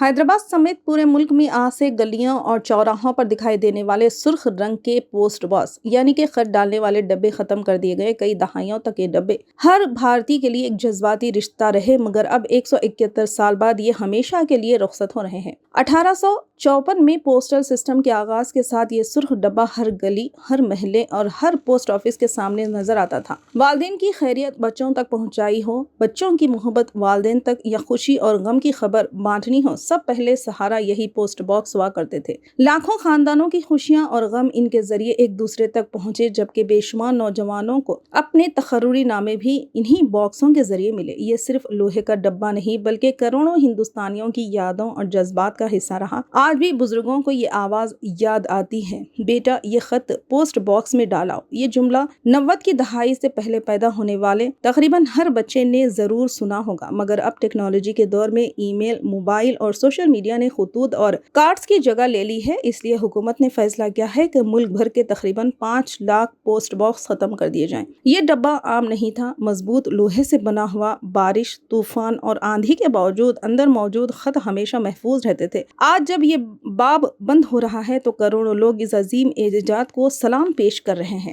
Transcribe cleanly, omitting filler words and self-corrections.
हैदराबाद समेत पूरे मुल्क में आज से गलियों और चौराहों पर दिखाई देने वाले सुर्ख रंग के पोस्ट बॉक्स यानी कि खत डालने वाले डब्बे खत्म कर दिए गए। कई दहाइयों तक ये डब्बे हर भारतीय के लिए एक जज्बाती रिश्ता रहे, मगर अब 171 साल बाद ये हमेशा के लिए रुखसत हो रहे हैं। 1854 में पोस्टल सिस्टम के आगाज के साथ ये सुर्ख डब्बा हर गली, हर महल्ले और हर पोस्ट ऑफिस के सामने नजर आता था। वालिदैन की खैरियत बच्चों तक पहुंचाई हो, बच्चों की मोहब्बत वालिदैन तक, या खुशी और गम की खबर बांटनी हो, सब पहले सहारा यही पोस्ट बॉक्स हुआ करते थे। लाखों खानदानों की खुशियां और गम इनके जरिए एक दूसरे तक पहुंचे, जबकि बेशुमार नौजवानों को अपने तखर्रुरी नामे भी इन्हीं बॉक्सों के जरिए मिले। ये सिर्फ लोहे का डब्बा नहीं, बल्कि करोड़ों हिंदुस्तानियों की यादों और जज्बात का हिस्सा रहा। आज भी बुजुर्गों को ये आवाज याद आती है, बेटा ये खत पोस्ट बॉक्स में डालाओ। ये जुमला 90 की दहाई से पहले पैदा होने वाले तकरीबन हर बच्चे ने जरूर सुना होगा, मगर अब टेक्नोलॉजी के दौर में ईमेल, मोबाइल और सोशल मीडिया ने खतूत और कार्ड्स की जगह ले ली है। इसलिए हुकूमत ने फैसला किया है कि मुल्क भर के तकरीबन 5 लाख पोस्ट बॉक्स खत्म कर दिए जाएं। ये डब्बा आम नहीं था, मजबूत लोहे से बना हुआ, बारिश, तूफान और आंधी के बावजूद अंदर मौजूद खत हमेशा महफूज रहते थे। आज जब ये बाब बंद हो रहा है तो करोड़ों लोग इस अजीम एजाद को सलाम पेश कर रहे हैं।